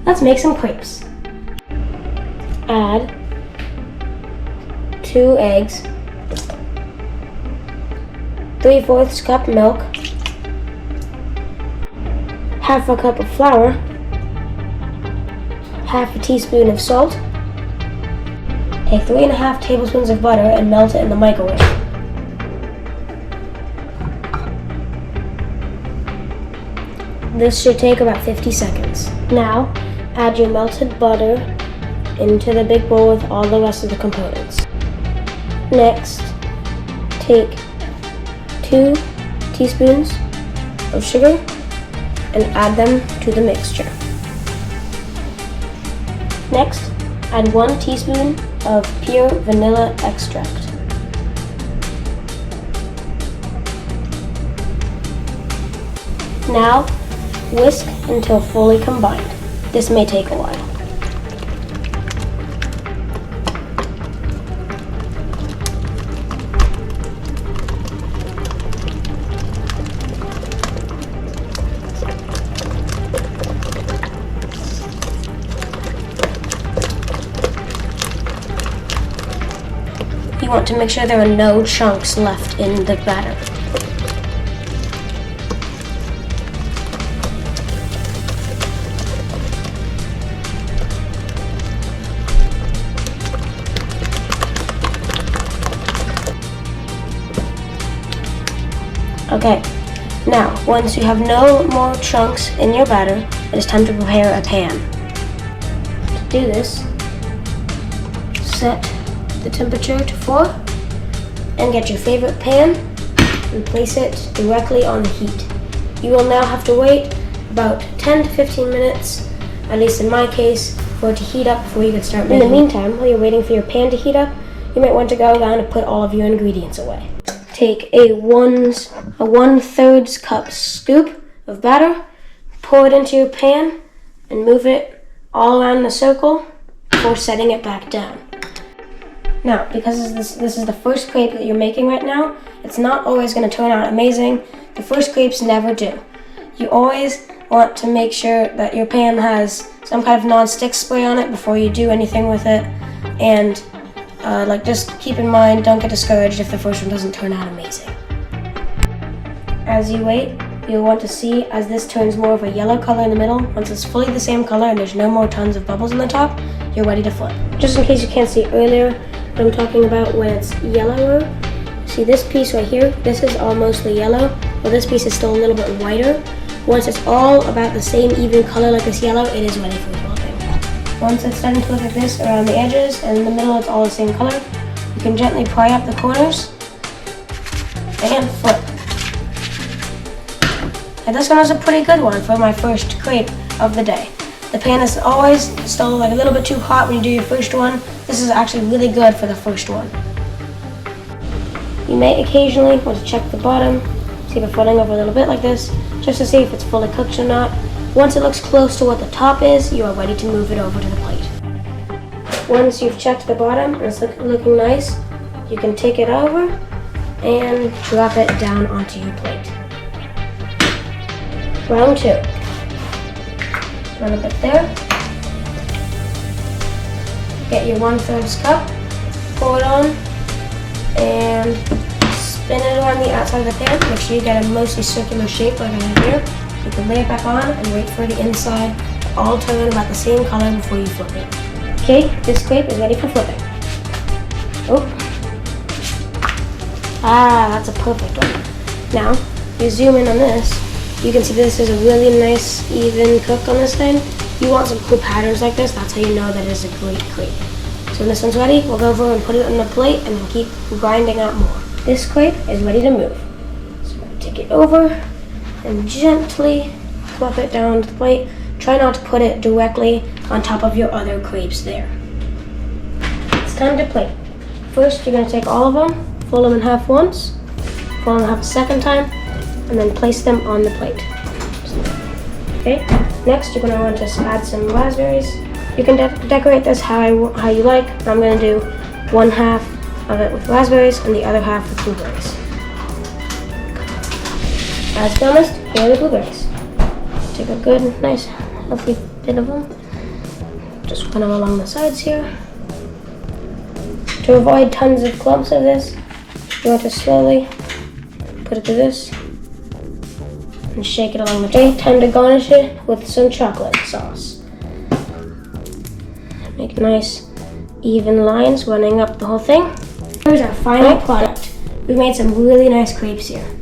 Let's make some crepes. Add 2 eggs, 3/4 cup milk, half a cup of flour, half a teaspoon of salt, take 3.5 tablespoons of butter and melt it in the microwave. This should take about 50 seconds. Now, add your melted butter into the big bowl with all the rest of the components. Next, take 2 teaspoons of sugar and add them to the mixture. Next, add 1 teaspoon of pure vanilla extract. Now, whisk until fully combined. This may take a while. You want to make sure there are no chunks left in the batter. Okay, now once you have no more chunks in your batter, it is time to prepare a pan. To do this, set the temperature to 4 and get your favorite pan and place it directly on the heat. You will now have to wait about 10 to 15 minutes, at least in my case, for it to heat up before you can start making. In the meantime, while you're waiting for your pan to heat up, you might want to go around and put all of your ingredients away. Take a 1/3 cup scoop of batter, pour it into your pan, and move it all around the circle before setting it back down. Now, because this is the first crepe that you're making right now, it's not always going to turn out amazing. The first crepes never do. You always want to make sure that your pan has some kind of non-stick spray on it before you do anything with it, and just keep in mind, don't get discouraged if the first one doesn't turn out amazing. As you wait, you'll want to see as this turns more of a yellow color in the middle. Once it's fully the same color and there's no more tons of bubbles on the top, you're ready to flip. Just in case you can't see earlier, what I'm talking about when it's yellower, see this piece right here, this is all mostly yellow, while this piece is still a little bit whiter. Once it's all about the same even color like this yellow, it is ready for flipping. Once it's starting to look like this around the edges, and in the middle it's all the same color, you can gently pry up the corners and flip. And this one was a pretty good one for my first crepe of the day. The pan is always still like a little bit too hot when you do your first one. This is actually really good for the first one. You may occasionally want to check the bottom, see if it's running over a little bit like this, just to see if it's fully cooked or not. Once it looks close to what the top is, you are ready to move it over to the plate. Once you've checked the bottom and it's looking nice, you can take it over and drop it down onto your plate. Round 2. Run a bit there. Get your 1/3 cup, pour it on, and spin it around the outside of the pan. Make sure you get a mostly circular shape like I have here. You can lay it back on and wait for the inside to all turn about the same color before you flip it. Okay, this crepe is ready for flipping. Oh. That's a perfect one. Now, if you zoom in on this, you can see this is a really nice, even cook on this thing. You want some cool patterns like this, that's how you know that it's a great crepe. So when this one's ready, we'll go over and put it on the plate and then keep grinding out more. This crepe is ready to move. So I'm going to take it over and gently fluff it down to the plate. Try not to put it directly on top of your other crepes there. It's time to plate. First, you're going to take all of them, fold them in half once, fold them in half a second time, and then place them on the plate. Okay. Next, you're going to want to add some raspberries. You can decorate this how you like. I'm going to do 1/2 of it with raspberries and the other half with blueberries. As promised, here are the blueberries. Take a good, nice, healthy bit of them Just run them along the sides here. To avoid tons of clumps of this, you want to slowly put it to this and shake it along the tray. Time to garnish it with some chocolate sauce. Make nice even lines running up the whole thing. Here's our final product. We've made some really nice crepes here.